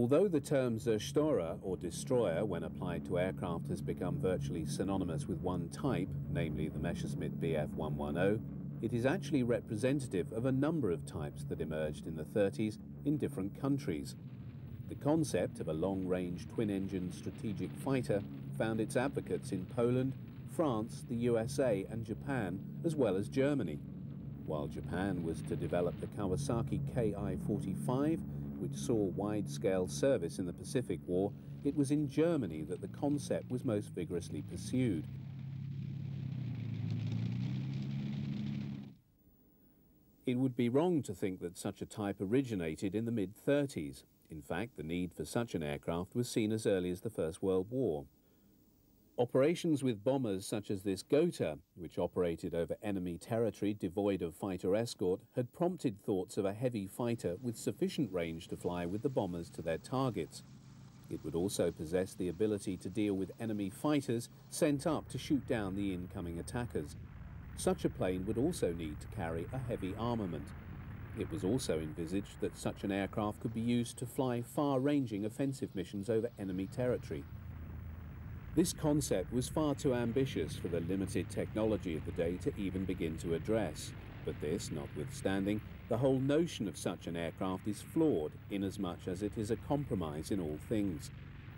Although the term Zerstörer, or destroyer, when applied to aircraft has become virtually synonymous with one type, namely the Messerschmitt Bf 110, it is actually representative of a number of types that emerged in the 30s in different countries. The concept of a long-range twin-engine strategic fighter found its advocates in Poland, France, the USA and Japan, as well as Germany. While Japan was to develop the Kawasaki Ki-45, which saw wide-scale service in the Pacific War, it was in Germany that the concept was most vigorously pursued. It would be wrong to think that such a type originated in the mid-30s. In fact, the need for such an aircraft was seen as early as the First World War. Operations with bombers such as this Gotha, which operated over enemy territory devoid of fighter escort, had prompted thoughts of a heavy fighter with sufficient range to fly with the bombers to their targets. It would also possess the ability to deal with enemy fighters sent up to shoot down the incoming attackers. Such a plane would also need to carry a heavy armament. It was also envisaged that such an aircraft could be used to fly far-ranging offensive missions over enemy territory. This concept was far too ambitious for the limited technology of the day to even begin to address. But this notwithstanding, the whole notion of such an aircraft is flawed inasmuch as it is a compromise in all things.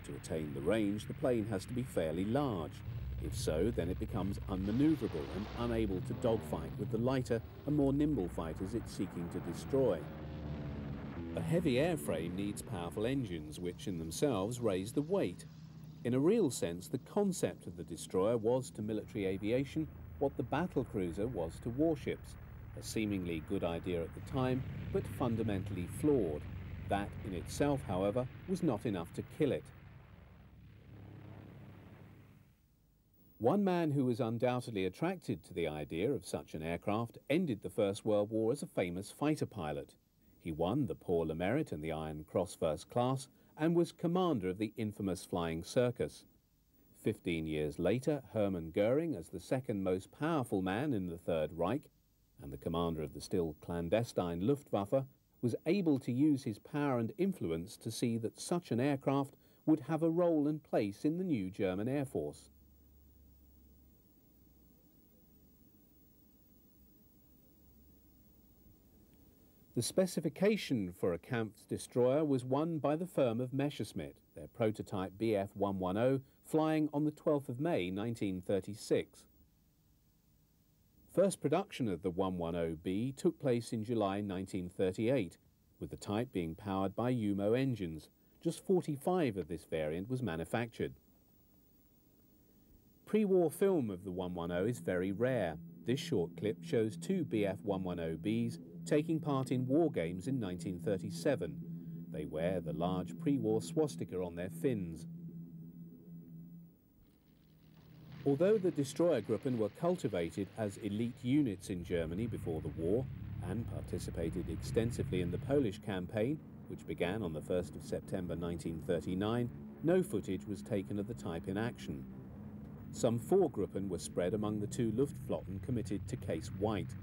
To attain the range, the plane has to be fairly large. If so, then it becomes unmaneuverable and unable to dogfight with the lighter and more nimble fighters it's seeking to destroy. A heavy airframe needs powerful engines, which in themselves raise the weight. In a real sense, the concept of the destroyer was to military aviation what the battlecruiser was to warships. A seemingly good idea at the time, but fundamentally flawed. That in itself, however, was not enough to kill it. One man who was undoubtedly attracted to the idea of such an aircraft ended the First World War as a famous fighter pilot. He won the Pour le Mérite and the Iron Cross First Class, and was commander of the infamous Flying Circus. 15 years later, Hermann Goering, as the second most powerful man in the Third Reich, and the commander of the still clandestine Luftwaffe, was able to use his power and influence to see that such an aircraft would have a role and place in the new German Air Force. The specification for a Kampf destroyer was won by the firm of Messerschmitt, their prototype Bf 110, flying on the 12th of May 1936. First production of the 110B took place in July 1938, with the type being powered by Umo engines. Just 45 of this variant was manufactured. Pre-war film of the 110 is very rare. This short clip shows two Bf 110Bs taking part in war games in 1937. They wear the large pre-war swastika on their fins. Although the Destroyergruppen were cultivated as elite units in Germany before the war and participated extensively in the Polish campaign, which began on the 1st of September 1939, no footage was taken of the type in action. Some 4 Gruppen were spread among the 2 Luftflotten committed to Case White.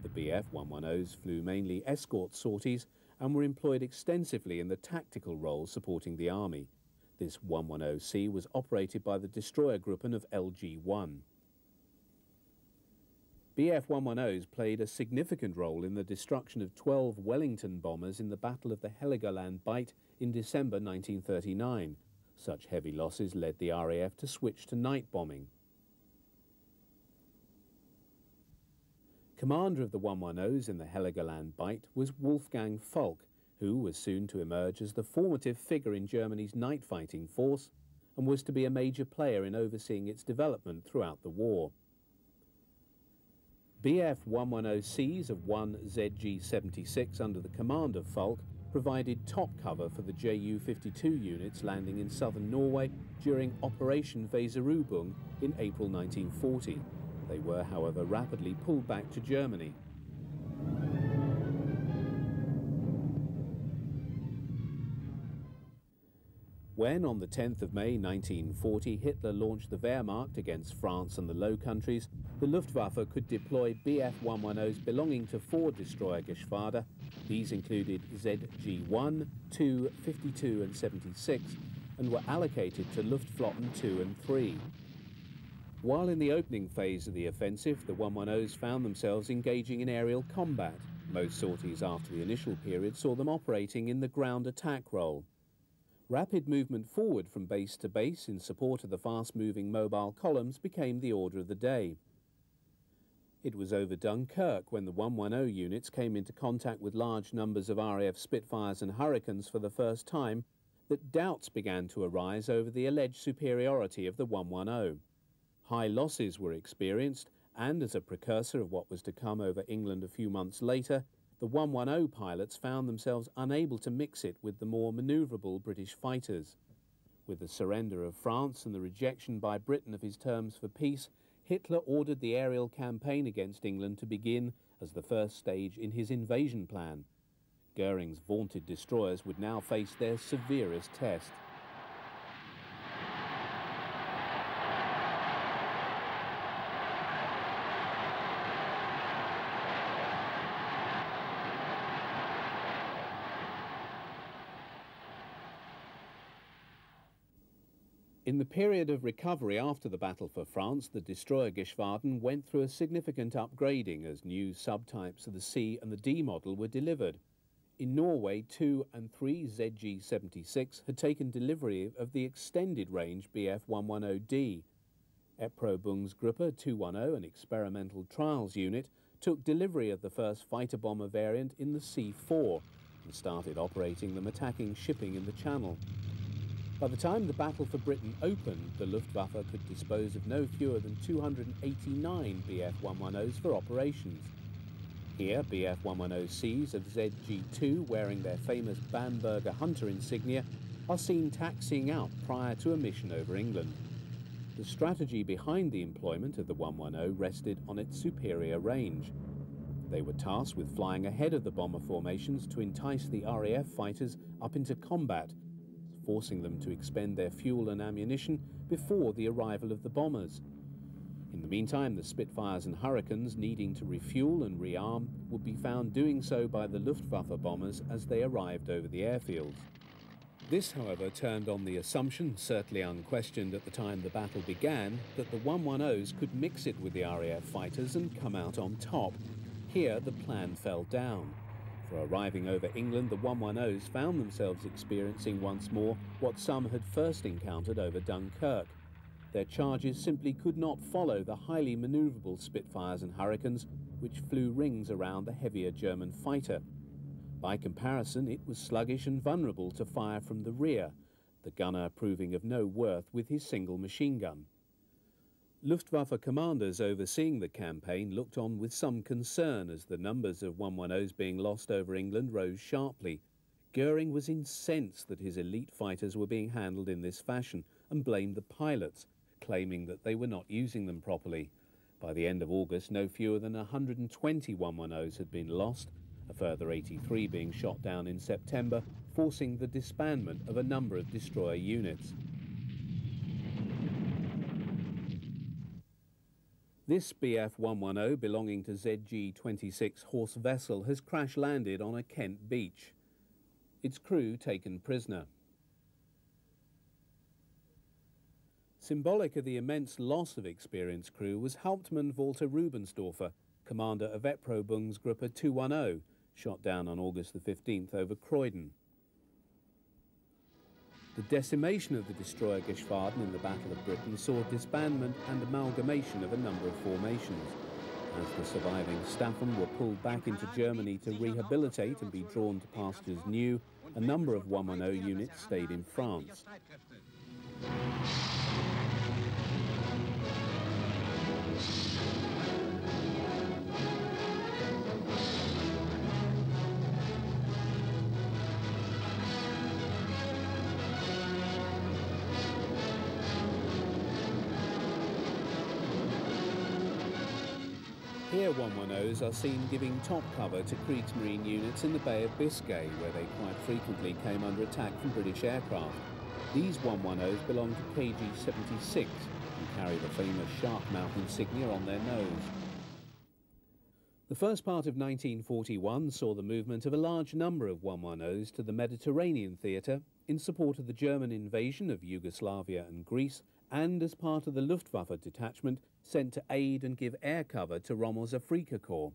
The Bf 110s flew mainly escort sorties and were employed extensively in the tactical role supporting the army. This 110C was operated by the Destroyergruppen of LG-1. Bf 110s played a significant role in the destruction of 12 Wellington bombers in the Battle of the Heligoland Bight in December 1939. Such heavy losses led the RAF to switch to night bombing. Commander of the 110s in the Heligoland Bight was Wolfgang Falk, who was soon to emerge as the formative figure in Germany's night fighting force and was to be a major player in overseeing its development throughout the war. Bf 110Cs of 1 ZG-76 under the command of Falk provided top cover for the Ju-52 units landing in southern Norway during Operation Weserübung in April 1940. They were, however, rapidly pulled back to Germany. When, on the 10th of May 1940, Hitler launched the Wehrmacht against France and the Low Countries, the Luftwaffe could deploy Bf-110s belonging to 4 Destroyer-Geschwader. These included ZG-1, 2, 52 and 76, and were allocated to Luftflotten 2 and 3. While in the opening phase of the offensive, the 110s found themselves engaging in aerial combat. Most sorties after the initial period saw them operating in the ground attack role. Rapid movement forward from base to base in support of the fast-moving mobile columns became the order of the day. It was over Dunkirk when the 110 units came into contact with large numbers of RAF Spitfires and Hurricanes for the first time that doubts began to arise over the alleged superiority of the 110. High losses were experienced, and as a precursor of what was to come over England a few months later, the 110 pilots found themselves unable to mix it with the more manoeuvrable British fighters. With the surrender of France and the rejection by Britain of his terms for peace, Hitler ordered the aerial campaign against England to begin as the first stage in his invasion plan. Goering's vaunted destroyers would now face their severest test. In the period of recovery after the battle for France, the Destroyer-Geschwaden went through a significant upgrading as new subtypes of the C and the D model were delivered. In Norway, 2 and 3 ZG-76 had taken delivery of the extended range Bf-110D. Erprobungsgruppe 210, an experimental trials unit, took delivery of the first fighter bomber variant in the C-4 and started operating them attacking shipping in the Channel. By the time the battle for Britain opened, the Luftwaffe could dispose of no fewer than 289 Bf-110s for operations. Here, Bf-110Cs of ZG-2, wearing their famous Bamberger Hunter insignia, are seen taxiing out prior to a mission over England. The strategy behind the employment of the 110 rested on its superior range. They were tasked with flying ahead of the bomber formations to entice the RAF fighters up into combat, forcing them to expend their fuel and ammunition before the arrival of the bombers. In the meantime, the Spitfires and Hurricanes, needing to refuel and rearm, would be found doing so by the Luftwaffe bombers as they arrived over the airfields. This, however, turned on the assumption, certainly unquestioned at the time the battle began, that the 110s could mix it with the RAF fighters and come out on top. Here, the plan fell down. For arriving over England, the 110s found themselves experiencing once more what some had first encountered over Dunkirk. Their charges simply could not follow the highly manoeuvrable Spitfires and Hurricanes, which flew rings around the heavier German fighter. By comparison, it was sluggish and vulnerable to fire from the rear, the gunner proving of no worth with his single machine gun. Luftwaffe commanders overseeing the campaign looked on with some concern as the numbers of 110s being lost over England rose sharply. Goering was incensed that his elite fighters were being handled in this fashion and blamed the pilots, claiming that they were not using them properly. By the end of August, no fewer than 120 110s had been lost, a further 83 being shot down in September, forcing the disbandment of a number of destroyer units. This Bf-110 belonging to ZG-26 Horse vessel has crash-landed on a Kent beach. Its crew taken prisoner. Symbolic of the immense loss of experienced crew was Hauptmann Walter Rubensdorfer, commander of Erprobungsgruppe 210, shot down on August the 15th over Croydon. The decimation of the Destroyer-Geschwaden in the Battle of Britain saw disbandment and amalgamation of a number of formations. As the surviving Staffen were pulled back into Germany to rehabilitate and be drawn to pastures new, a number of 110 units stayed in France. Here 110s are seen giving top cover to Kriegsmarine units in the Bay of Biscay, where they quite frequently came under attack from British aircraft. These 110s belong to KG-76 and carry the famous shark mouth insignia on their nose. The first part of 1941 saw the movement of a large number of 110s to the Mediterranean theatre in support of the German invasion of Yugoslavia and Greece, and as part of the Luftwaffe detachment sent to aid and give air cover to Rommel's Afrika Korps.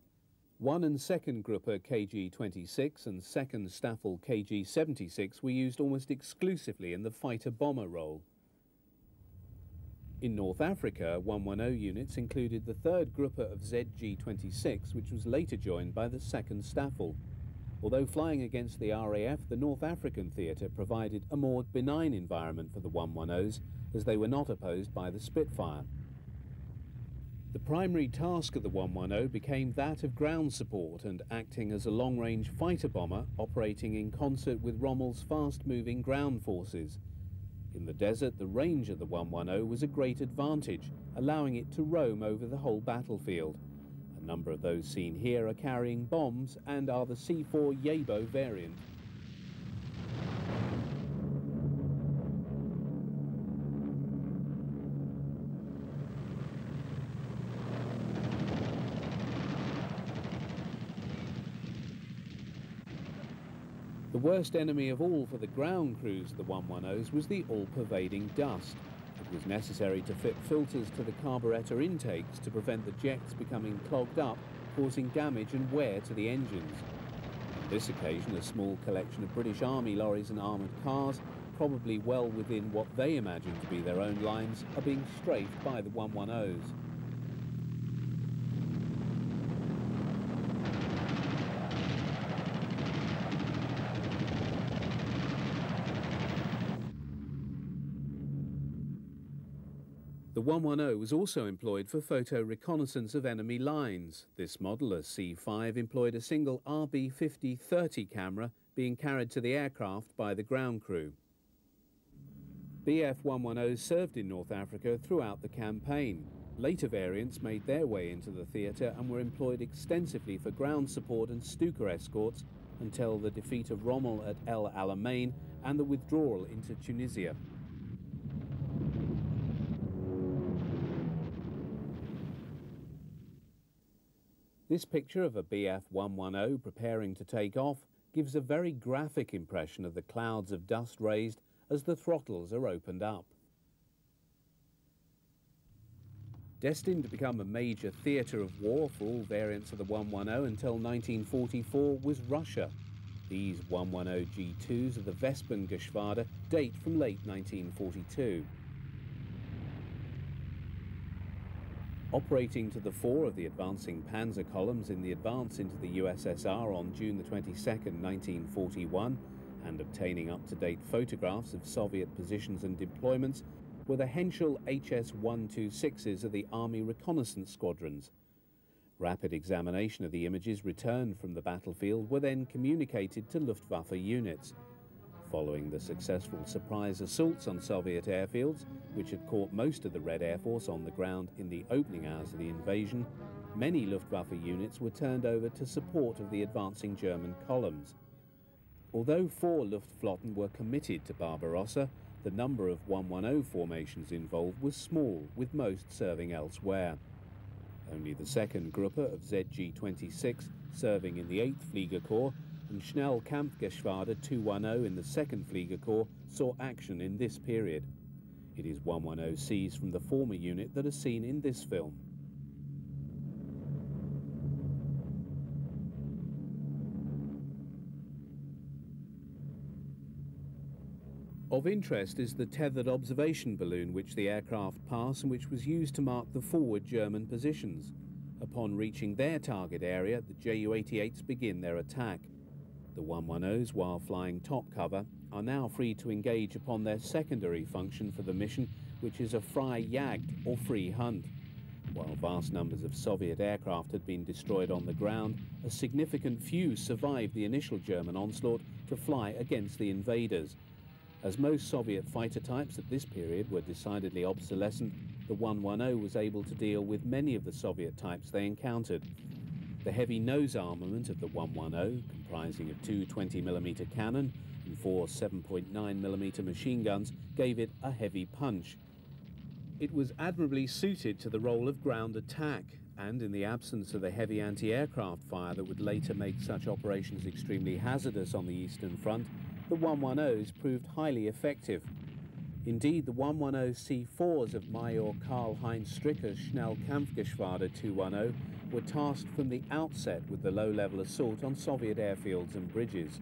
1 and 2nd Gruppe KG-26 and 2nd Staffel KG-76 were used almost exclusively in the fighter-bomber role. In North Africa, 110 units included the 3rd Gruppe of ZG-26, which was later joined by the 2nd Staffel. Although flying against the RAF, the North African theatre provided a more benign environment for the 110s, as they were not opposed by the Spitfire. The primary task of the 110 became that of ground support and acting as a long-range fighter bomber operating in concert with Rommel's fast-moving ground forces. In the desert, the range of the 110 was a great advantage, allowing it to roam over the whole battlefield. A number of those seen here are carrying bombs and are the C-4 Yabo variant. The worst enemy of all for the ground crews of the 110s was the all-pervading dust. It was necessary to fit filters to the carburettor intakes to prevent the jets becoming clogged up, causing damage and wear to the engines. On this occasion, a small collection of British Army lorries and armoured cars, probably well within what they imagined to be their own lines, are being strafed by the 110s. The 110 was also employed for photo reconnaissance of enemy lines. This model, a C5, employed a single RB50-30 camera being carried to the aircraft by the ground crew. Bf 110s served in North Africa throughout the campaign. Later variants made their way into the theatre and were employed extensively for ground support and Stuka escorts until the defeat of Rommel at El Alamein and the withdrawal into Tunisia. This picture of a Bf 110 preparing to take off gives a very graphic impression of the clouds of dust raised as the throttles are opened up. Destined to become a major theatre of war for all variants of the 110 until 1944 was Russia. These 110 G2s of the Wespengeschwader date from late 1942. Operating to the fore of the advancing panzer columns in the advance into the USSR on June the 22nd, 1941, and obtaining up-to-date photographs of Soviet positions and deployments were the Henschel HS-126s of the Army Reconnaissance Squadrons. Rapid examination of the images returned from the battlefield were then communicated to Luftwaffe units. Following the successful surprise assaults on Soviet airfields, which had caught most of the Red Air Force on the ground in the opening hours of the invasion, many Luftwaffe units were turned over to support of the advancing German columns. Although 4 Luftflotten were committed to Barbarossa, the number of 110 formations involved was small, with most serving elsewhere. Only the 2nd Gruppe of ZG-26, serving in the 8th Fliegerkorps, and Schnellkampfgeschwader 210 in the 2nd Fliegerkorps saw action in this period. It is 110Cs from the former unit that are seen in this film. Of interest is the tethered observation balloon which the aircraft pass and which was used to mark the forward German positions. Upon reaching their target area, the Ju-88s begin their attack. The 110s, while flying top cover, are now free to engage upon their secondary function for the mission, which is a Freie Jagd or free hunt. While vast numbers of Soviet aircraft had been destroyed on the ground, a significant few survived the initial German onslaught to fly against the invaders. As most Soviet fighter types at this period were decidedly obsolescent, the 110 was able to deal with many of the Soviet types they encountered. The heavy nose armament of the 110, comprising of 2 20mm cannon, and 4 7.9mm machine guns gave it a heavy punch. It was admirably suited to the role of ground attack, and in the absence of the heavy anti-aircraft fire that would later make such operations extremely hazardous on the Eastern Front, the 110s proved highly effective. Indeed, the 110C4s of Major Karl-Heinz Stricker's Schnellkampfgeschwader 210 were tasked from the outset with the low-level assault on Soviet airfields and bridges.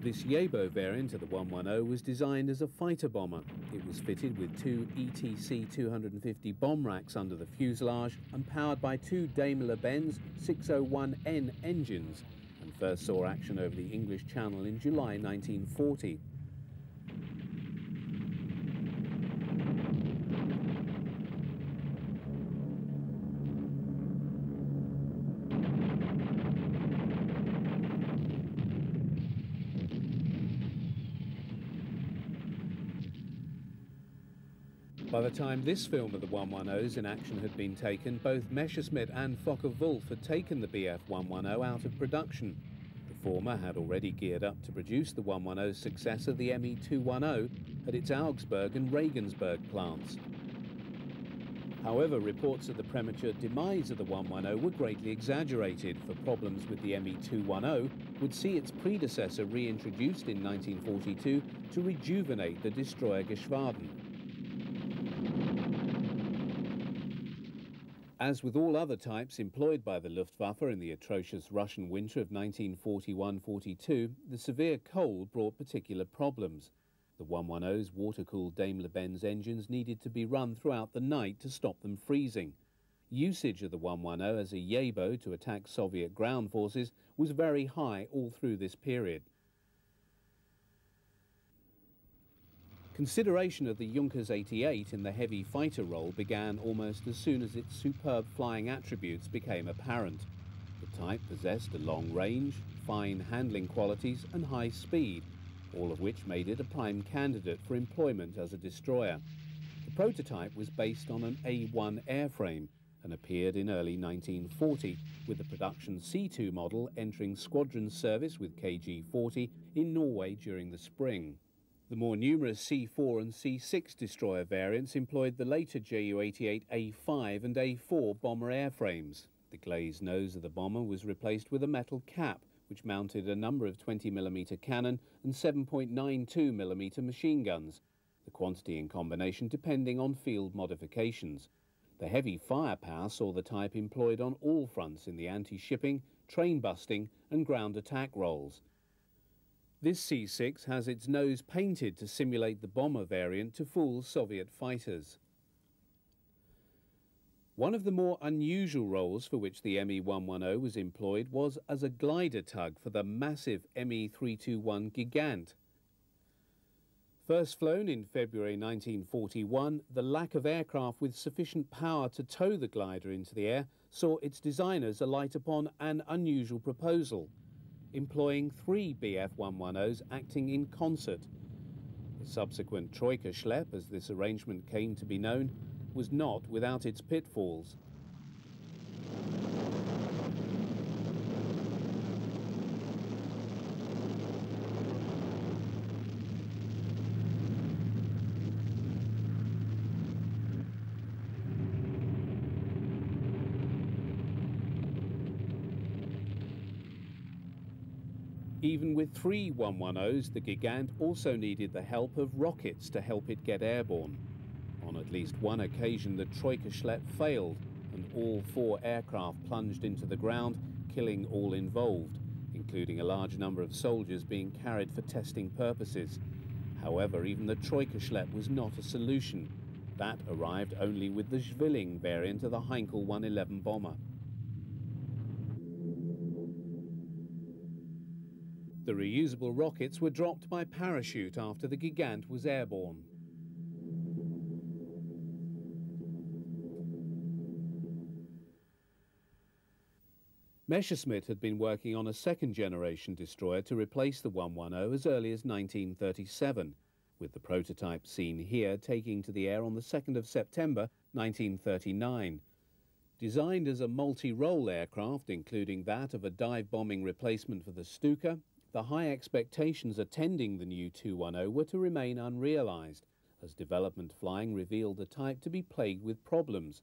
This Yabo variant of the 110 was designed as a fighter bomber. It was fitted with 2 ETC-250 bomb racks under the fuselage and powered by 2 Daimler-Benz 601N engines, and first saw action over the English Channel in July 1940. By the time this film of the 110s in action had been taken, both Messerschmitt and Focke-Wulf had taken the Bf 110 out of production. The former had already geared up to produce the 110's successor, the Me 210, at its Augsburg and Regensburg plants. However, reports of the premature demise of the 110 were greatly exaggerated, for problems with the Me 210 would see its predecessor reintroduced in 1942 to rejuvenate the destroyer Geschwaden. As with all other types employed by the Luftwaffe in the atrocious Russian winter of 1941-42, the severe cold brought particular problems. The 110's water-cooled Daimler-Benz engines needed to be run throughout the night to stop them freezing. Usage of the 110 as a Yabo to attack Soviet ground forces was very high all through this period. Consideration of the Junkers 88 in the heavy fighter role began almost as soon as its superb flying attributes became apparent. The type possessed a long range, fine handling qualities and high speed, all of which made it a prime candidate for employment as a destroyer. The prototype was based on an A1 airframe and appeared in early 1940, with the production C2 model entering squadron service with KG-40 in Norway during the spring. The more numerous C4 and C6 destroyer variants employed the later Ju-88A5 and A4 bomber airframes. The glazed nose of the bomber was replaced with a metal cap, which mounted a number of 20mm cannon and 7.92mm machine guns, the quantity in combination depending on field modifications. The heavy firepower saw the type employed on all fronts in the anti-shipping, train-busting and ground attack roles. This C6 has its nose painted to simulate the bomber variant to fool Soviet fighters. One of the more unusual roles for which the Me 110 was employed was as a glider tug for the massive Me 321 Gigant. First flown in February 1941, the lack of aircraft with sufficient power to tow the glider into the air saw its designers alight upon an unusual proposal, employing 3 Bf 110s acting in concert. The subsequent Troika Schlepp, as this arrangement came to be known, was not without its pitfalls. Even with 3 110s, the Gigant also needed the help of rockets to help it get airborne. On at least one occasion, the Troika Schlepp failed, and all 4 aircraft plunged into the ground, killing all involved, including a large number of soldiers being carried for testing purposes. However, even the Troika Schlepp was not a solution. That arrived only with the Zwilling variant of the Heinkel 111 bomber. The reusable rockets were dropped by parachute after the Gigant was airborne. Messerschmitt had been working on a second-generation destroyer to replace the 110 as early as 1937, with the prototype seen here taking to the air on the 2nd of September 1939. Designed as a multi-role aircraft, including that of a dive-bombing replacement for the Stuka, the high expectations attending the new 210 were to remain unrealised, as development flying revealed the type to be plagued with problems.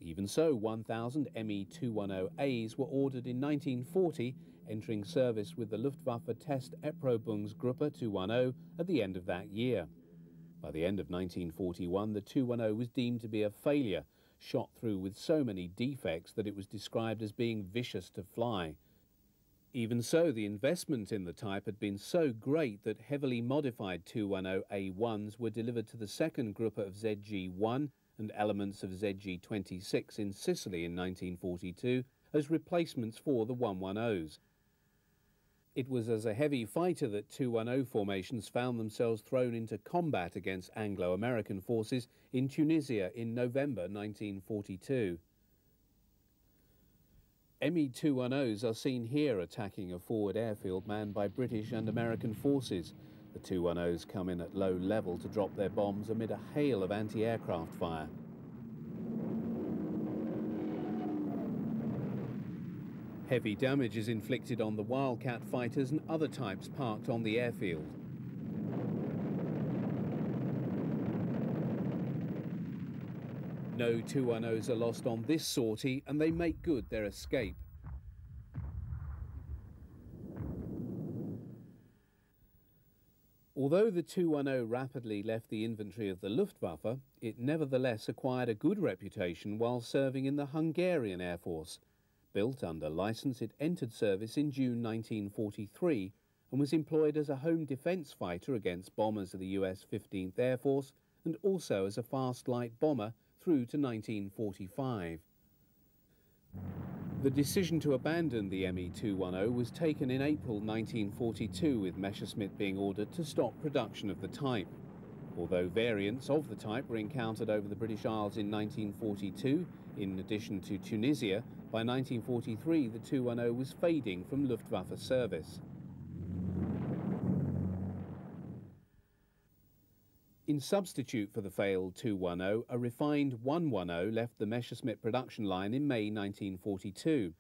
Even so, 1,000 Me-210As were ordered in 1940, entering service with the Luftwaffe Test Erprobungsgruppe 210 at the end of that year. By the end of 1941, the 210 was deemed to be a failure, shot through with so many defects that it was described as being vicious to fly. Even so, the investment in the type had been so great that heavily modified 210A1s were delivered to the second Gruppe of ZG-1 and elements of ZG-26 in Sicily in 1942 as replacements for the 110s. It was as a heavy fighter that 210 formations found themselves thrown into combat against Anglo-American forces in Tunisia in November 1942. Me-210s are seen here attacking a forward airfield manned by British and American forces. The 210s come in at low level to drop their bombs amid a hail of anti-aircraft fire. Heavy damage is inflicted on the Wildcat fighters and other types parked on the airfield. No 210s are lost on this sortie, and they make good their escape. Although the 210 rapidly left the inventory of the Luftwaffe, it nevertheless acquired a good reputation while serving in the Hungarian Air Force. Built under license, it entered service in June 1943 and was employed as a home defence fighter against bombers of the US 15th Air Force and also as a fast light bomber through to 1945. The decision to abandon the Me-210 was taken in April 1942, with Messerschmitt being ordered to stop production of the type. Although variants of the type were encountered over the British Isles in 1942, in addition to Tunisia, by 1943 the 210 was fading from Luftwaffe service. In substitute for the failed 210, a refined 110 left the Messerschmitt production line in May 1942.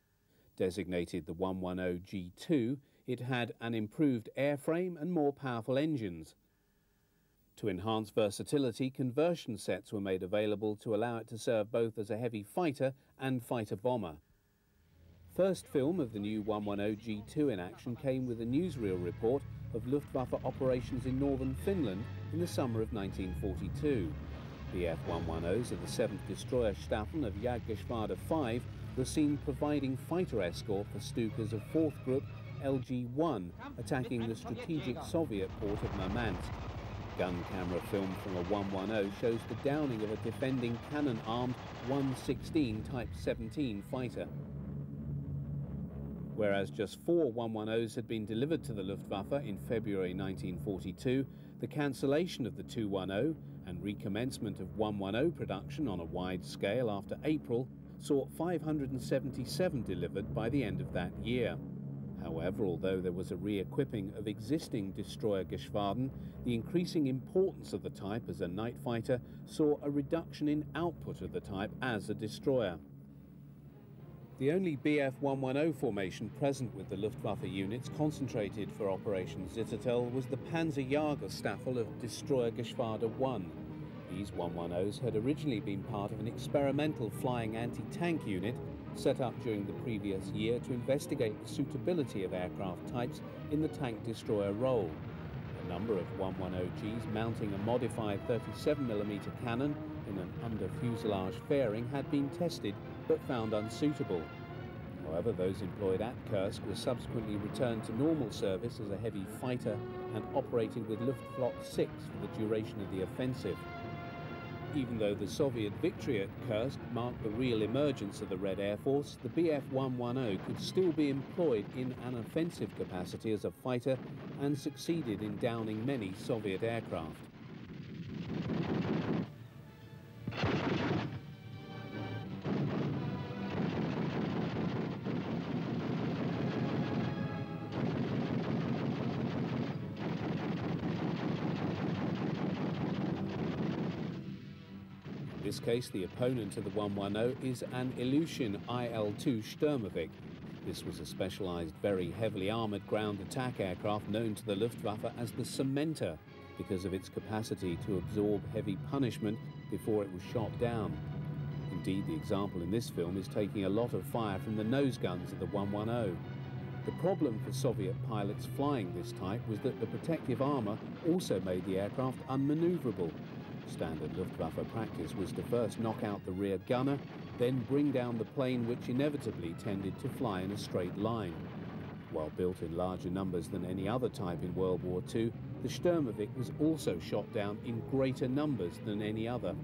Designated the 110G2, it had an improved airframe and more powerful engines. To enhance versatility, conversion sets were made available to allow it to serve both as a heavy fighter and fighter bomber. First film of the new 110G2 in action came with a newsreel report of Luftwaffe operations in northern Finland in the summer of 1942. The F-110s of the 7th Destroyer Staffel of Jagdgeschwader 5 were seen providing fighter escort for Stukas of 4th Group LG-1, attacking the strategic Soviet port of Murmansk. Gun camera film from a 110 shows the downing of a defending cannon-armed 116 Type 17 fighter. Whereas just 4 110s had been delivered to the Luftwaffe in February 1942, the cancellation of the 210 and recommencement of 110 production on a wide scale after April saw 577 delivered by the end of that year. However, although there was a re-equipping of existing Destroyer-Geschwaden, the increasing importance of the type as a night fighter saw a reduction in output of the type as a destroyer. The only Bf-110 formation present with the Luftwaffe units concentrated for Operation Zittertel was the Panzerjäger Staffel of Destroyer-Geschwader 1. These 110s had originally been part of an experimental flying anti-tank unit set up during the previous year to investigate the suitability of aircraft types in the tank destroyer role. A number of 110Gs mounting a modified 37mm cannon in an under-fuselage fairing had been tested but found unsuitable. However, those employed at Kursk were subsequently returned to normal service as a heavy fighter and operated with Luftflotte 6 for the duration of the offensive. Even though the Soviet victory at Kursk marked the real emergence of the Red Air Force, the Bf-110 could still be employed in an offensive capacity as a fighter and succeeded in downing many Soviet aircraft. In this case, the opponent of the 110 is an Ilyushin IL-2 Sturmovik. This was a specialized, very heavily armored ground attack aircraft known to the Luftwaffe as the Cementer because of its capacity to absorb heavy punishment before it was shot down. Indeed, the example in this film is taking a lot of fire from the nose guns of the 110. The problem for Soviet pilots flying this type was that the protective armor also made the aircraft unmaneuverable. Standard Luftwaffe practice was to first knock out the rear gunner, then bring down the plane, which inevitably tended to fly in a straight line. While built in larger numbers than any other type in World War II, the Sturmovik was also shot down in greater numbers than any other.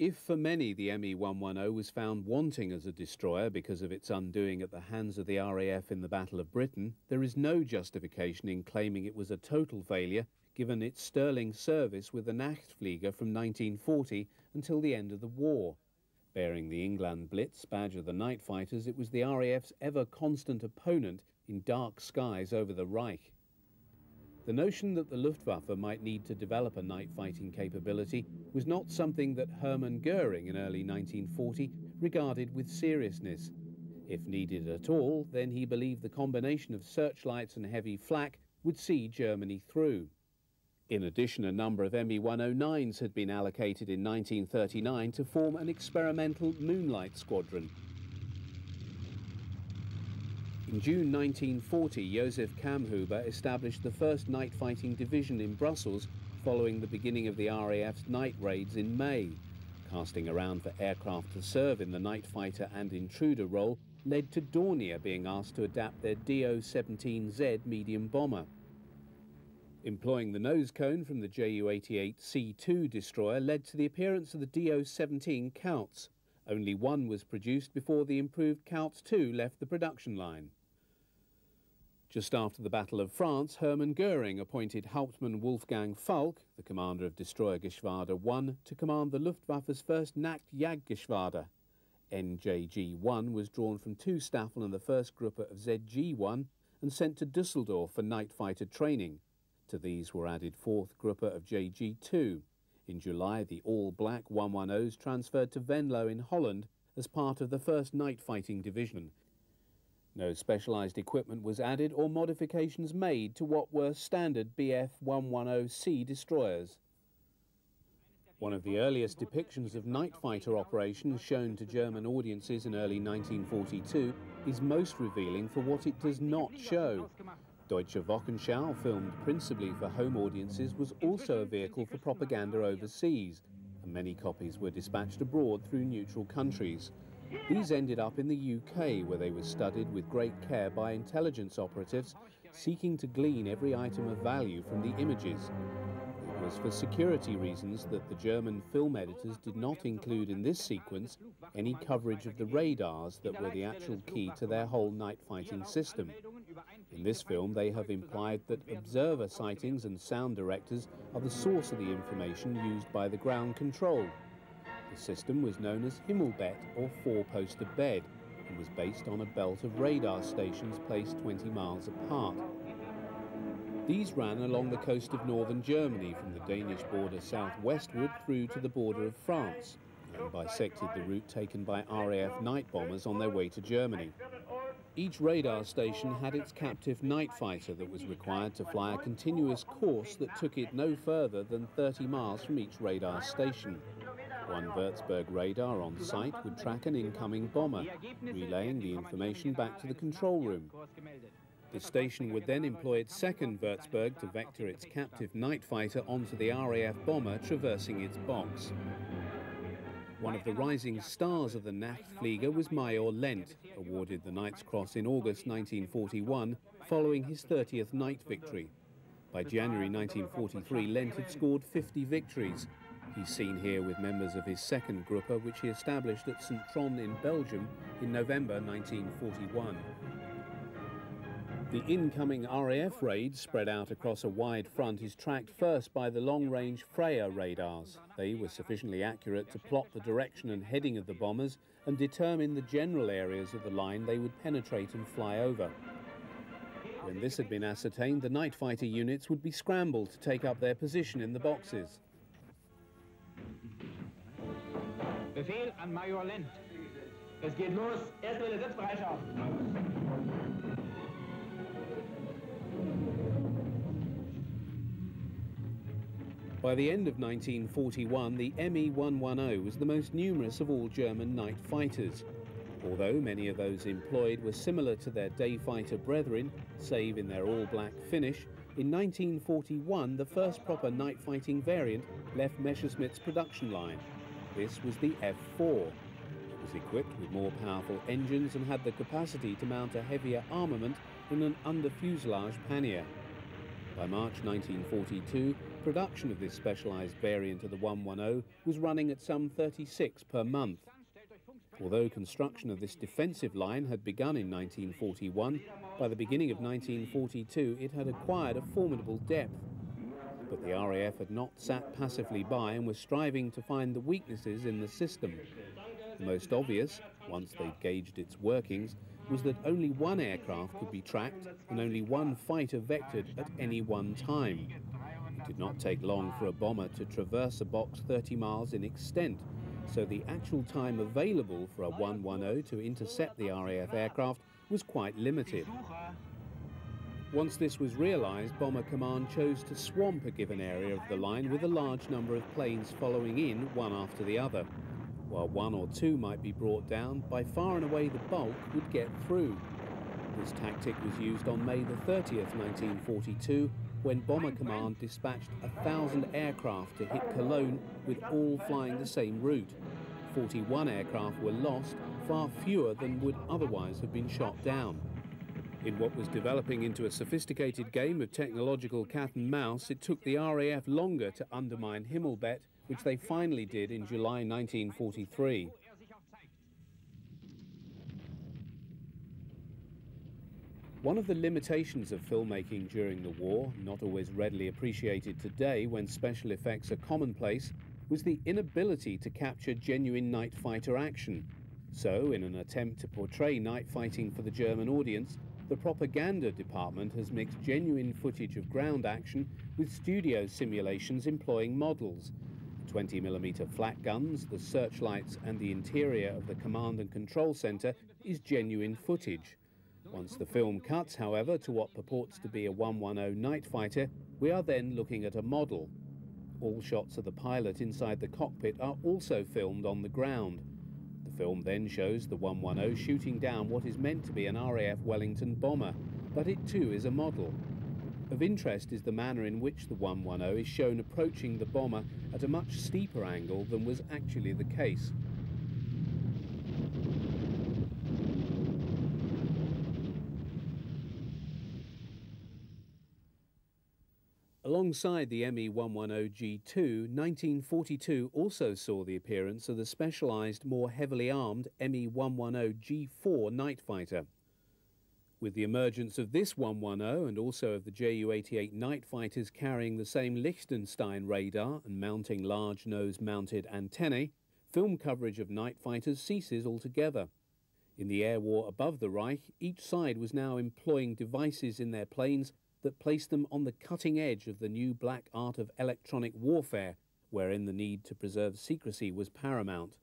If for many the Me-110 was found wanting as a destroyer because of its undoing at the hands of the RAF in the Battle of Britain, there is no justification in claiming it was a total failure given its sterling service with the Nachtflieger from 1940 until the end of the war. Bearing the England Blitz badge of the night fighters, it was the RAF's ever-constant opponent in dark skies over the Reich. The notion that the Luftwaffe might need to develop a night-fighting capability was not something that Hermann Goering in early 1940 regarded with seriousness. If needed at all, then he believed the combination of searchlights and heavy flak would see Germany through. In addition, a number of Me-109s had been allocated in 1939 to form an experimental Moonlight Squadron. In June 1940, Josef Kammhuber established the first night-fighting division in Brussels following the beginning of the RAF's night raids in May. Casting around for aircraft to serve in the night fighter and intruder role led to Dornier being asked to adapt their Do-17Z medium bomber. Employing the nose cone from the Ju-88C2 destroyer led to the appearance of the Do-17 Kautz. Only one was produced before the improved Kautz II left the production line. Just after the Battle of France, Hermann Goering appointed Hauptmann Wolfgang Falk, the commander of Destroyergeschwader 1, to command the Luftwaffe's first Nachtjagdgeschwader. NJG-1 was drawn from 2 Staffel and the 1st Gruppe of ZG-1 and sent to Düsseldorf for night fighter training. To these were added 4th Gruppe of JG-2. In July, the all-black 110s transferred to Venlo in Holland as part of the 1st Night Fighting Division. No specialised equipment was added or modifications made to what were standard Bf-110C destroyers. One of the earliest depictions of night fighter operations shown to German audiences in early 1942 is most revealing for what it does not show. Deutsche Wochenschau, filmed principally for home audiences, was also a vehicle for propaganda overseas, and many copies were dispatched abroad through neutral countries. These ended up in the UK, where they were studied with great care by intelligence operatives seeking to glean every item of value from the images. It was for security reasons that the German film editors did not include in this sequence any coverage of the radars that were the actual key to their whole night fighting system. In this film, they have implied that observer sightings and sound directors are the source of the information used by the ground control. The system was known as Himmelbett, or four-poster bed, and was based on a belt of radar stations placed 20 miles apart. These ran along the coast of northern Germany from the Danish border southwestward through to the border of France, and bisected the route taken by RAF night bombers on their way to Germany. Each radar station had its captive night fighter that was required to fly a continuous course that took it no further than 30 miles from each radar station. One Würzburg radar on site would track an incoming bomber, relaying the information back to the control room. The station would then employ its second Würzburg to vector its captive night fighter onto the RAF bomber traversing its box. One of the rising stars of the Nachtflieger was Major Lent, awarded the Knight's Cross in August 1941 following his 30th night victory. By January 1943, Lent had scored 50 victories. He's seen here with members of his second Gruppe, which he established at St. Tron in Belgium in November 1941. The incoming RAF raid, spread out across a wide front, is tracked first by the long-range Freya radars. They were sufficiently accurate to plot the direction and heading of the bombers and determine the general areas of the line they would penetrate and fly over. When this had been ascertained, the night fighter units would be scrambled to take up their position in the boxes. Befehl an Major Lent. Es geht los. Erste Welle Sitzbereitschaft. By the end of 1941, the Me-110 was the most numerous of all German night fighters. Although many of those employed were similar to their day fighter brethren, save in their all-black finish, in 1941 the first proper night fighting variant left Messerschmitt's production line. This was the F4. It was equipped with more powerful engines and had the capacity to mount a heavier armament than an under-fuselage Pannier. By March 1942, production of this specialised variant of the 110 was running at some 36 per month. Although construction of this defensive line had begun in 1941, by the beginning of 1942 it had acquired a formidable depth. But the RAF had not sat passively by and was striving to find the weaknesses in the system. The most obvious, once they'd gauged its workings, was that only one aircraft could be tracked and only one fighter vectored at any one time. It did not take long for a bomber to traverse a box 30 miles in extent, so the actual time available for a 110 to intercept the RAF aircraft was quite limited. Once this was realised, Bomber Command chose to swamp a given area of the line with a large number of planes following in one after the other. While one or two might be brought down, by far and away the bulk would get through. This tactic was used on May the 30th, 1942, when Bomber Command dispatched 1,000 aircraft to hit Cologne, with all flying the same route. 41 aircraft were lost, far fewer than would otherwise have been shot down. In what was developing into a sophisticated game of technological cat and mouse, it took the RAF longer to undermine Himmelbett, which they finally did in July 1943. One of the limitations of filmmaking during the war, not always readily appreciated today when special effects are commonplace, was the inability to capture genuine night fighter action. So, in an attempt to portray night fighting for the German audience, the propaganda department has mixed genuine footage of ground action with studio simulations employing models. 20mm flat guns, the searchlights and the interior of the command and control centre is genuine footage. Once the film cuts, however, to what purports to be a 110 night fighter, we are then looking at a model. All shots of the pilot inside the cockpit are also filmed on the ground. The film then shows the 110 shooting down what is meant to be an RAF Wellington bomber, but it too is a model. Of interest is the manner in which the 110 is shown approaching the bomber at a much steeper angle than was actually the case. Alongside the Me-110G2, 1942 also saw the appearance of the specialised, more heavily armed Me-110G4 night fighter. With the emergence of this 110 and also of the Ju-88 night fighters carrying the same Liechtenstein radar and mounting large nose-mounted antennae, film coverage of night fighters ceases altogether. In the air war above the Reich, each side was now employing devices in their planes that placed them on the cutting edge of the new black art of electronic warfare, wherein the need to preserve secrecy was paramount.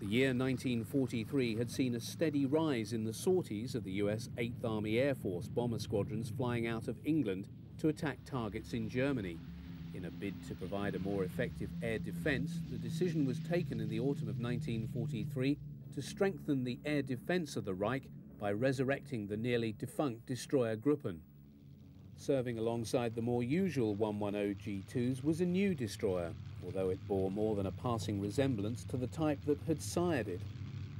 The year 1943 had seen a steady rise in the sorties of the US 8th Army Air Force bomber squadrons flying out of England to attack targets in Germany. In a bid to provide a more effective air defence, the decision was taken in the autumn of 1943 to strengthen the air defence of the Reich by resurrecting the nearly defunct destroyer Gruppen. Serving alongside the more usual 110G2s was a new destroyer, although it bore more than a passing resemblance to the type that had sired it.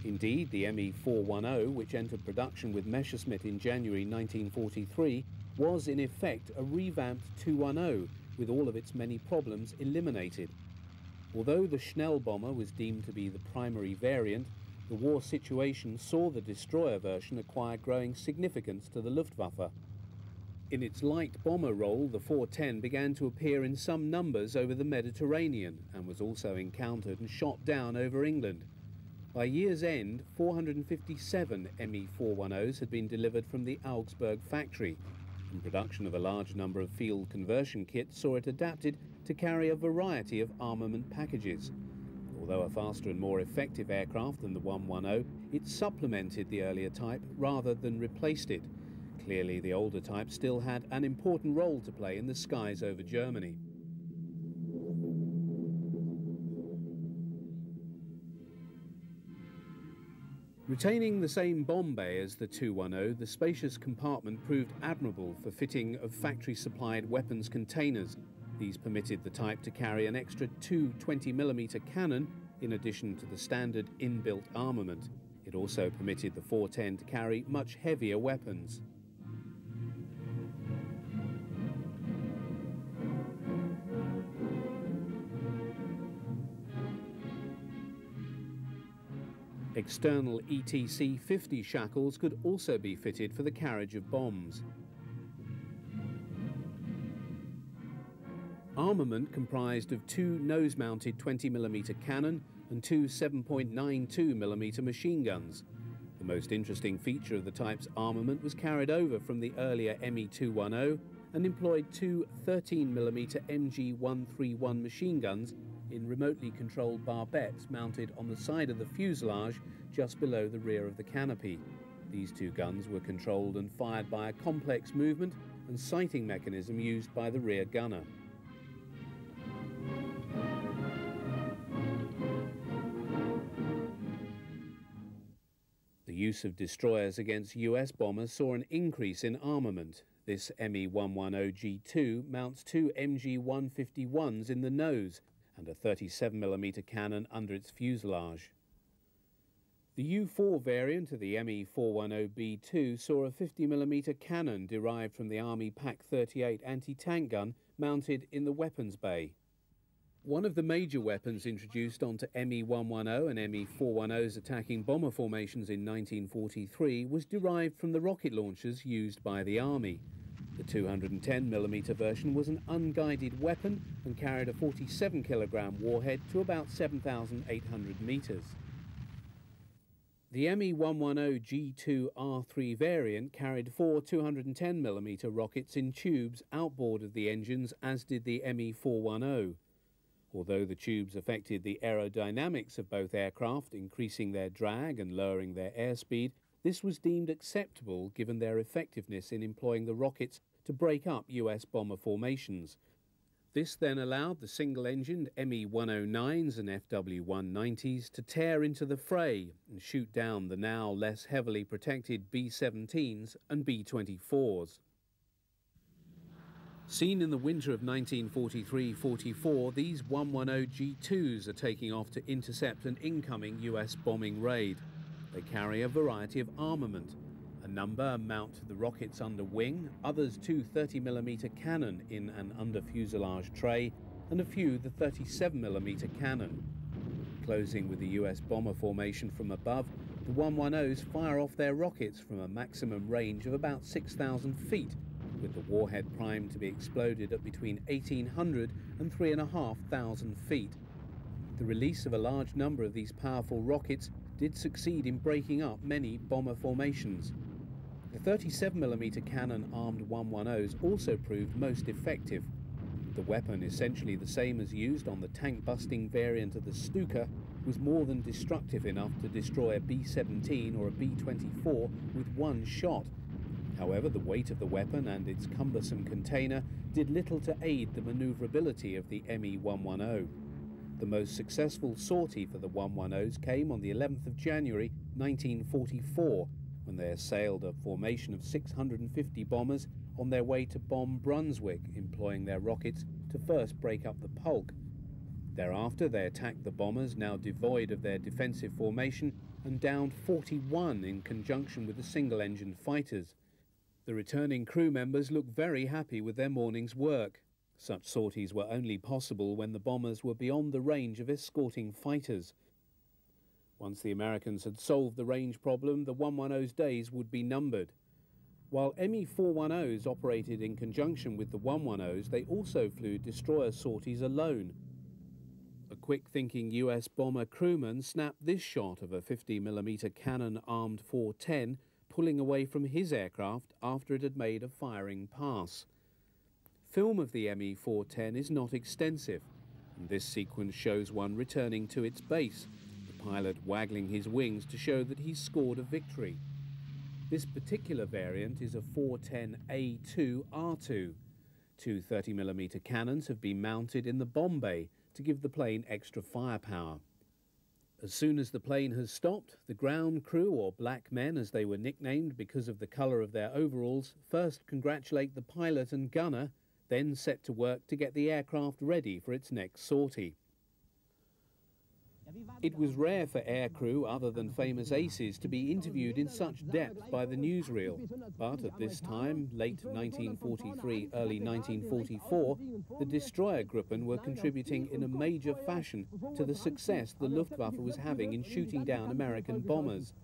Indeed, the Me-410, which entered production with Messerschmitt in January 1943, was in effect a revamped 210, with all of its many problems eliminated. Although the Schnell bomber was deemed to be the primary variant, the war situation saw the destroyer version acquire growing significance to the Luftwaffe. In its light bomber role, the 410 began to appear in some numbers over the Mediterranean and was also encountered and shot down over England. By year's end, 457 Me-410s had been delivered from the Augsburg factory, and production of a large number of field conversion kits saw it adapted to carry a variety of armament packages. Although a faster and more effective aircraft than the 110, it supplemented the earlier type rather than replaced it. Clearly, the older type still had an important role to play in the skies over Germany. Retaining the same bomb bay as the 210, the spacious compartment proved admirable for fitting of factory-supplied weapons containers. These permitted the type to carry an extra 2 20mm cannon in addition to the standard inbuilt armament. It also permitted the 410 to carry much heavier weapons. External ETC-50 shackles could also be fitted for the carriage of bombs. Armament comprised of 2 nose-mounted 20mm cannon and 2 7.92mm machine guns. The most interesting feature of the type's armament was carried over from the earlier Me-210 and employed 2 13mm MG-131 machine guns in remotely controlled barbettes mounted on the side of the fuselage just below the rear of the canopy. These 2 guns were controlled and fired by a complex movement and sighting mechanism used by the rear gunner. The use of destroyers against US bombers saw an increase in armament. This Me-110G2 mounts 2 MG-151s in the nose and a 37mm cannon under its fuselage. The U-4 variant of the Me-410B2 saw a 50mm cannon derived from the Army PaK-38 anti-tank gun mounted in the weapons bay. One of the major weapons introduced onto Me-110 and Me-410's attacking bomber formations in 1943 was derived from the rocket launchers used by the Army. The 210mm version was an unguided weapon and carried a 47kg warhead to about 7,800 meters. The Me-110G2R3 variant carried 4 210mm rockets in tubes outboard of the engines, as did the Me-410. Although the tubes affected the aerodynamics of both aircraft, increasing their drag and lowering their airspeed, this was deemed acceptable given their effectiveness in employing the rockets to break up US bomber formations. This then allowed the single-engined Me-109s and FW-190s to tear into the fray and shoot down the now less heavily protected B-17s and B-24s. Seen in the winter of 1943-44, these 110G2s are taking off to intercept an incoming US bombing raid. They carry a variety of armament. A number mount the rockets under wing, others 2 30mm cannon in an under-fuselage tray, and a few the 37mm cannon. Closing with the US bomber formation from above, the 110s fire off their rockets from a maximum range of about 6,000 feet, with the warhead primed to be exploded at between 1,800 and 3,500 feet. The release of a large number of these powerful rockets did succeed in breaking up many bomber formations. The 37mm cannon-armed 110s also proved most effective. The weapon, essentially the same as used on the tank-busting variant of the Stuka, was more than destructive enough to destroy a B-17 or a B-24 with one shot. However, the weight of the weapon and its cumbersome container did little to aid the maneuverability of the Me-110. The most successful sortie for the 110s came on the 11th of January 1944, when they assailed a formation of 650 bombers on their way to bomb Brunswick, employing their rockets to first break up the Polk. Thereafter, they attacked the bombers, now devoid of their defensive formation, and downed 41 in conjunction with the single-engine fighters. The returning crew members looked very happy with their morning's work. Such sorties were only possible when the bombers were beyond the range of escorting fighters. Once the Americans had solved the range problem, the 110's days would be numbered. While Me-410s operated in conjunction with the 110s, they also flew destroyer sorties alone. Equipped quick-thinking US bomber crewman snapped this shot of a 50mm cannon-armed 410 pulling away from his aircraft after it had made a firing pass. Film of the Me-410 is not extensive, and this sequence shows one returning to its base, the pilot waggling his wings to show that he's scored a victory. This particular variant is a 410A2R2. Two 30mm cannons have been mounted in the bomb bay to give the plane extra firepower. As soon as the plane has stopped, the ground crew, or black men as they were nicknamed because of the colour of their overalls, first congratulate the pilot and gunner, then set to work to get the aircraft ready for its next sortie. It was rare for aircrew other than famous aces to be interviewed in such depth by the newsreel, but at this time, late 1943, early 1944, the Destroyergruppen were contributing in a major fashion to the success the Luftwaffe was having in shooting down American bombers.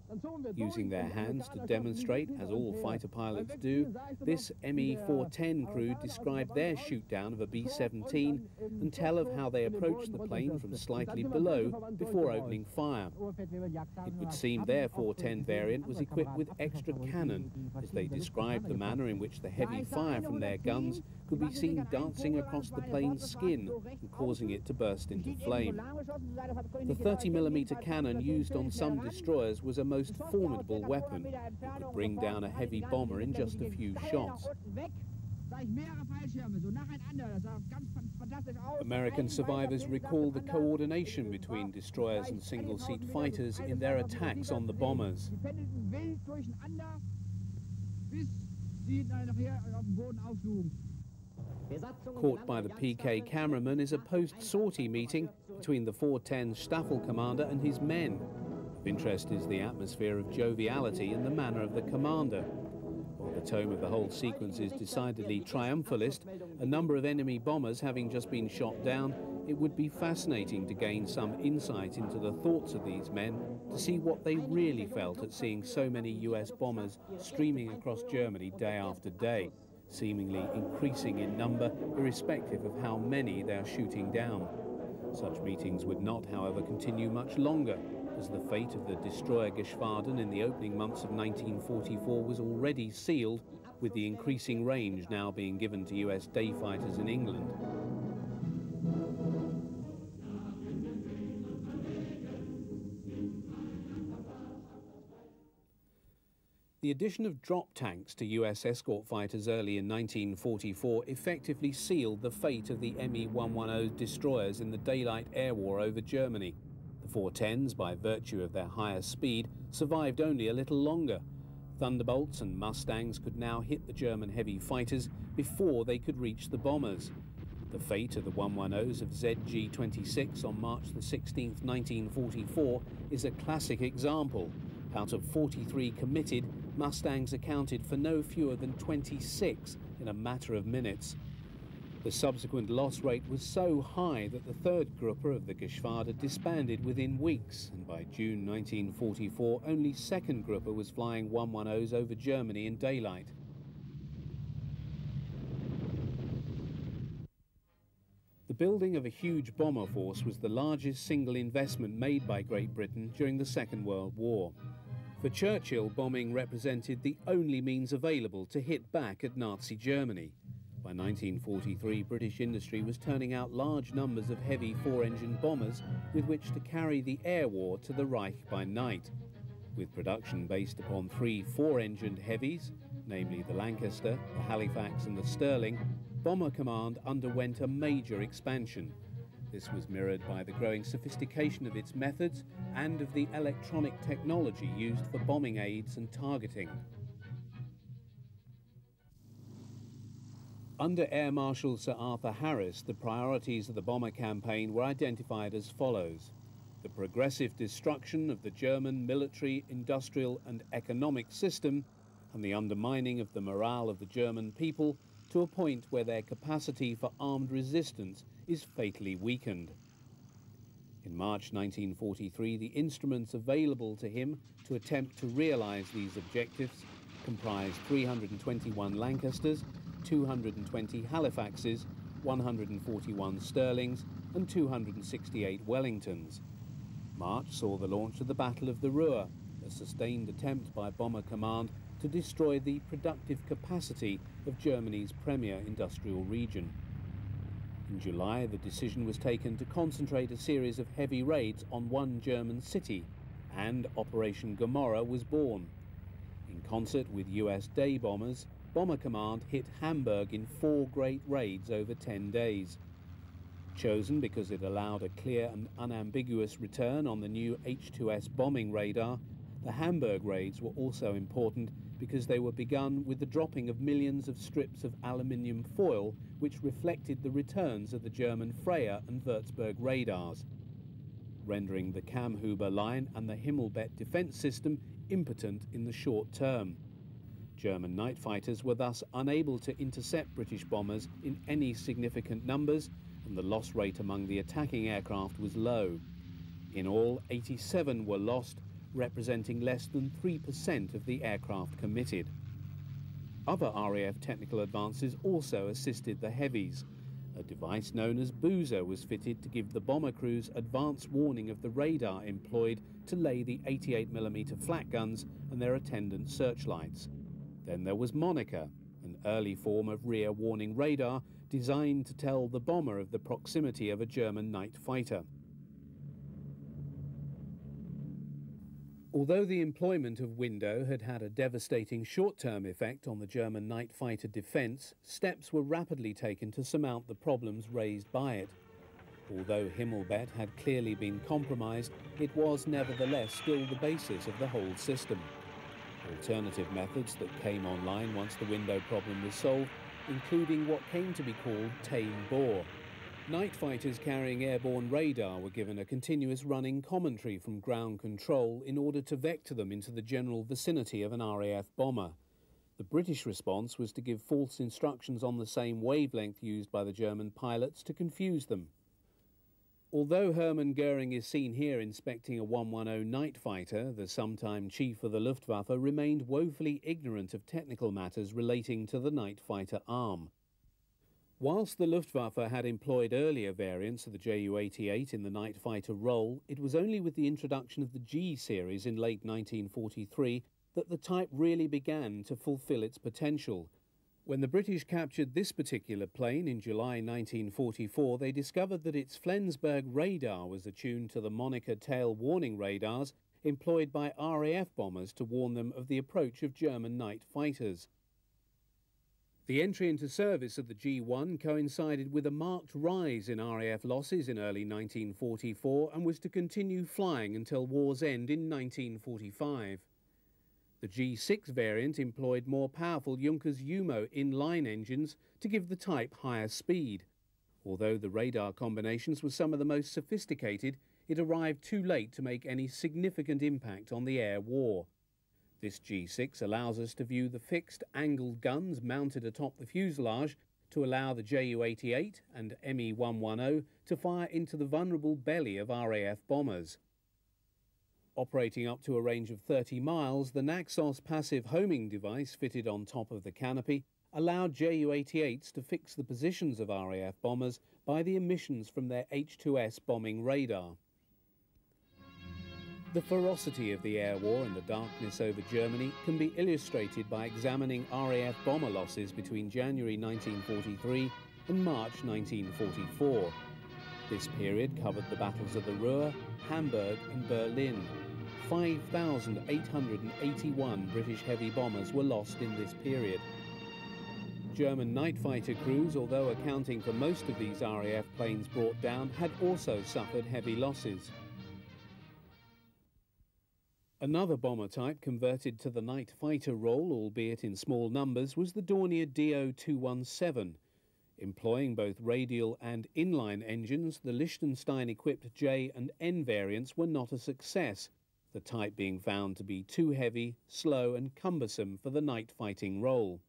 Using their hands to demonstrate, as all fighter pilots do, this Me-410 crew described their shoot-down of a B-17 and tell of how they approached the plane from slightly below before opening fire. It would seem their 410 variant was equipped with extra cannon, as they described the manner in which the heavy fire from their guns could be seen dancing across the plane's skin and causing it to burst into flame. The 30mm cannon used on some destroyers was a most formidable weapon. It could bring down a heavy bomber in just a few shots. American survivors recall the coordination between destroyers and single-seat fighters in their attacks on the bombers. Caught by the PK cameraman is a post-sortie meeting between the 410 Staffel commander and his men. Of interest is the atmosphere of joviality and the manner of the commander. While the tone of the whole sequence is decidedly triumphalist, a number of enemy bombers having just been shot down, it would be fascinating to gain some insight into the thoughts of these men, to see what they really felt at seeing so many US bombers streaming across Germany day after day, seemingly increasing in number irrespective of how many they are shooting down. Such meetings would not, however, continue much longer, as the fate of the destroyer Geschwaden in the opening months of 1944 was already sealed, with the increasing range now being given to US day fighters in England. The addition of drop tanks to US escort fighters early in 1944 effectively sealed the fate of the Me-110 destroyers in the daylight air war over Germany. The 410s, by virtue of their higher speed, survived only a little longer. Thunderbolts and Mustangs could now hit the German heavy fighters before they could reach the bombers. The fate of the 110s of ZG-26 on March the 16th, 1944 is a classic example. Out of 43 committed, Mustangs accounted for no fewer than 26 in a matter of minutes. The subsequent loss rate was so high that the third Gruppe of the Geschwader disbanded within weeks, and by June 1944 only second Gruppe was flying 110s over Germany in daylight. The building of a huge bomber force was the largest single investment made by Great Britain during the Second World War. For Churchill, bombing represented the only means available to hit back at Nazi Germany. By 1943, British industry was turning out large numbers of heavy four-engine bombers with which to carry the air war to the Reich by night. With production based upon 3 four-engined heavies, namely the Lancaster, the Halifax and the Stirling, Bomber Command underwent a major expansion. This was mirrored by the growing sophistication of its methods and of the electronic technology used for bombing aids and targeting. Under Air Marshal Sir Arthur Harris, the priorities of the bomber campaign were identified as follows: the progressive destruction of the German military, industrial and economic system, and the undermining of the morale of the German people to a point where their capacity for armed resistance is fatally weakened. In March 1943, the instruments available to him to attempt to realize these objectives comprised 321 Lancasters, 220 Halifaxes 141 Stirlings and 268 Wellingtons. March saw the launch of the Battle of the Ruhr, a sustained attempt by Bomber Command to destroy the productive capacity of Germany's premier industrial region. In July, the decision was taken to concentrate a series of heavy raids on one German city, and Operation Gomorrah was born. In concert with US day bombers, Bomber Command hit Hamburg in 4 great raids over 10 days. Chosen because it allowed a clear and unambiguous return on the new H-2S bombing radar, the Hamburg raids were also important because they were begun with the dropping of millions of strips of aluminium foil which reflected the returns of the German Freya and Würzburg radars, rendering the Kammhuber line and the Himmelbett defence system impotent in the short term. German night fighters were thus unable to intercept British bombers in any significant numbers, and the loss rate among the attacking aircraft was low. In all, 87 were lost, representing less than 3% of the aircraft committed. Other RAF technical advances also assisted the heavies. A device known as Boozer was fitted to give the bomber crews advance warning of the radar employed to lay the 88mm flak guns and their attendant searchlights. Then there was Monica, an early form of rear warning radar designed to tell the bomber of the proximity of a German night fighter. Although the employment of Window had had a devastating short-term effect on the German night fighter defence, steps were rapidly taken to surmount the problems raised by it. Although Himmelbett had clearly been compromised, it was nevertheless still the basis of the whole system. Alternative methods that came online once the Window problem was solved, including what came to be called tame bore. Night fighters carrying airborne radar were given a continuous running commentary from ground control in order to vector them into the general vicinity of an RAF bomber. The British response was to give false instructions on the same wavelength used by the German pilots to confuse them. Although Hermann Goering is seen here inspecting a 110 night fighter, the sometime chief of the Luftwaffe remained woefully ignorant of technical matters relating to the night fighter arm. Whilst the Luftwaffe had employed earlier variants of the Ju-88 in the night fighter role, it was only with the introduction of the G series in late 1943 that the type really began to fulfill its potential. When the British captured this particular plane in July 1944, they discovered that its Flensburg radar was attuned to the Monica tail warning radars employed by RAF bombers to warn them of the approach of German night fighters. The entry into service of the G1 coincided with a marked rise in RAF losses in early 1944 and was to continue flying until war's end in 1945. The G6 variant employed more powerful Junkers Umo inline engines to give the type higher speed. Although the radar combinations were some of the most sophisticated, it arrived too late to make any significant impact on the air war. This G6 allows us to view the fixed angled guns mounted atop the fuselage to allow the Ju-88 and Me-110 to fire into the vulnerable belly of RAF bombers. Operating up to a range of 30 miles, the Naxos passive homing device fitted on top of the canopy allowed Ju-88s to fix the positions of RAF bombers by the emissions from their H-2S bombing radar. The ferocity of the air war and the darkness over Germany can be illustrated by examining RAF bomber losses between January 1943 and March 1944. This period covered the battles of the Ruhr, Hamburg and Berlin. 5,881 British heavy bombers were lost in this period. German night fighter crews, although accounting for most of these RAF planes brought down, had also suffered heavy losses. Another bomber type converted to the night fighter role, albeit in small numbers, was the Dornier Do-217. Employing both radial and inline engines, the Liechtenstein-equipped J and N variants were not a success, the type being found to be too heavy, slow and cumbersome for the night fighting role.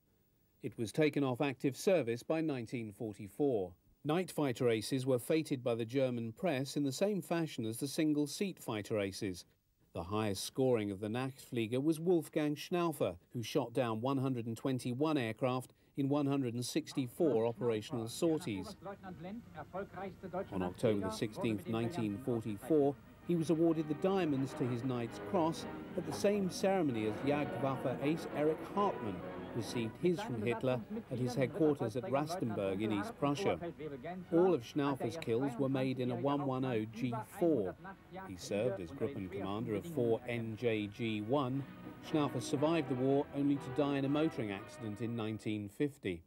It was taken off active service by 1944. Night fighter aces were fated by the German press in the same fashion as the single-seat fighter aces. The highest scoring of the Nachtflieger was Wolfgang Schnaufer, who shot down 121 aircraft in 164 operational sorties. On October the 16th, 1944, he was awarded the Diamonds to his Knight's Cross at the same ceremony as Jagdwaffe ace Erich Hartmann received his from Hitler at his headquarters at Rastenburg in East Prussia. All of Schnaufer's kills were made in a 110 G4. He served as Gruppen Commander of 4 NJG1. Schnaufer survived the war only to die in a motoring accident in 1950.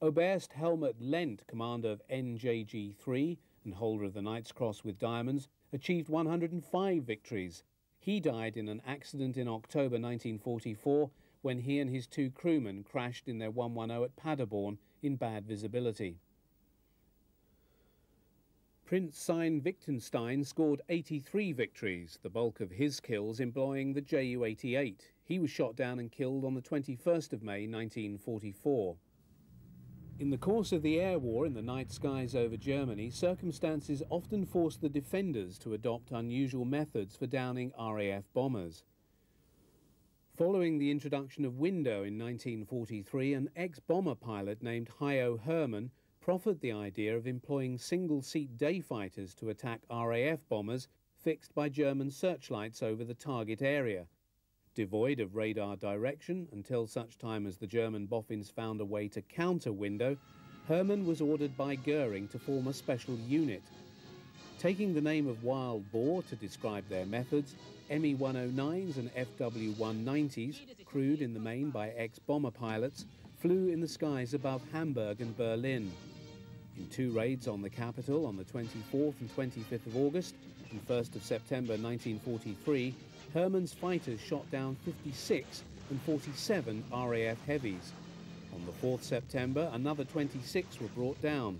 Oberst Helmut Lent, commander of NJG3 and holder of the Knight's Cross with Diamonds, achieved 105 victories. He died in an accident in October 1944 when he and his 2 crewmen crashed in their 110 at Paderborn in bad visibility. Prince Sein-Wittgenstein scored 83 victories, the bulk of his kills employing the Ju-88. He was shot down and killed on the 21st of May 1944. In the course of the air war in the night skies over Germany, circumstances often forced the defenders to adopt unusual methods for downing RAF bombers. Following the introduction of window in 1943, an ex-bomber pilot named Hayo Hermann proffered the idea of employing single-seat day fighters to attack RAF bombers fixed by German searchlights over the target area. Devoid of radar direction until such time as the German boffins found a way to counter window, Hermann was ordered by Goering to form a special unit. Taking the name of Wild Boar to describe their methods, Me-109s and FW-190s, crewed in the main by ex-bomber pilots, flew in the skies above Hamburg and Berlin. In 2 raids on the capital on the 24th and 25th of August and 1st of September 1943, Hermann's fighters shot down 56 and 47 RAF heavies. On the 4th September, another 26 were brought down.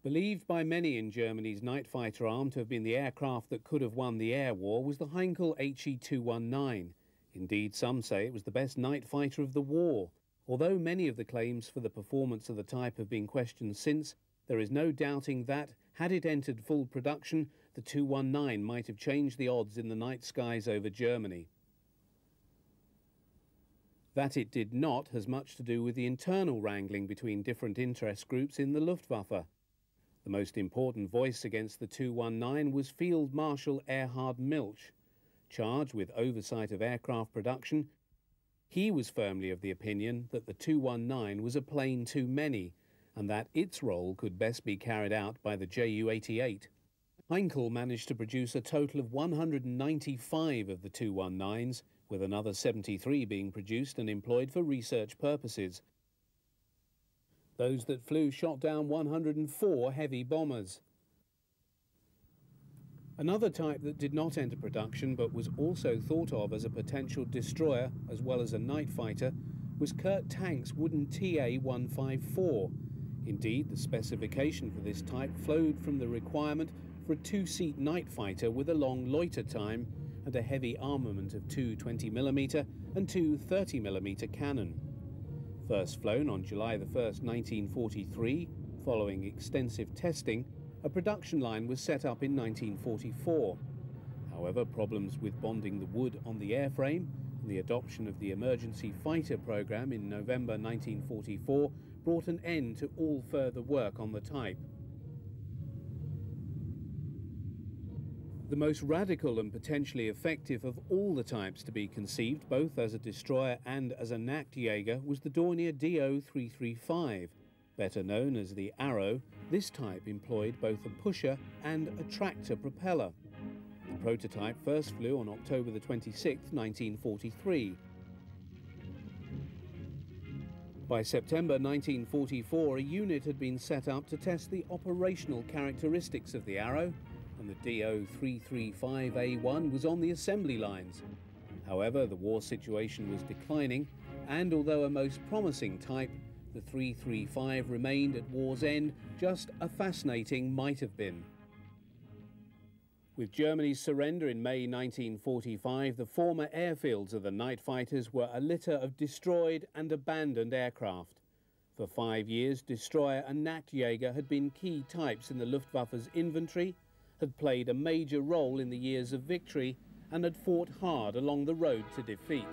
Believed by many in Germany's night fighter arm to have been the aircraft that could have won the air war was the Heinkel HE-219. Indeed, some say it was the best night fighter of the war. Although many of the claims for the performance of the type have been questioned since, there is no doubting that, had it entered full production, the 219 might have changed the odds in the night skies over Germany. That it did not has much to do with the internal wrangling between different interest groups in the Luftwaffe. The most important voice against the 219 was Field Marshal Erhard Milch. Charged with oversight of aircraft production, he was firmly of the opinion that the 219 was a plane too many, and that its role could best be carried out by the Ju-88. Heinkel managed to produce a total of 195 of the 219s, with another 73 being produced and employed for research purposes. Those that flew shot down 104 heavy bombers. Another type that did not enter production but was also thought of as a potential destroyer as well as a night fighter was Kurt Tank's wooden TA-154. Indeed, the specification for this type flowed from the requirement for a 2-seat night fighter with a long loiter time and a heavy armament of 2 20mm and 2 30mm cannon. First flown on July 1, 1943, following extensive testing, a production line was set up in 1944. However, problems with bonding the wood on the airframe and the adoption of the emergency fighter program in November 1944 brought an end to all further work on the type. The most radical and potentially effective of all the types to be conceived, both as a destroyer and as a Nachtjäger, was the Dornier DO-335. Better known as the Arrow, this type employed both a pusher and a tractor propeller. The prototype first flew on October 26, 1943. By September 1944, a unit had been set up to test the operational characteristics of the Arrow, and the DO-335A1 was on the assembly lines. However, the war situation was declining, and although a most promising type, the 335 remained at war's end just a fascinating might-have-been. With Germany's surrender in May 1945, the former airfields of the night fighters were a litter of destroyed and abandoned aircraft. For 5 years, destroyer and Nachtjäger had been key types in the Luftwaffe's inventory, had played a major role in the years of victory, and had fought hard along the road to defeat.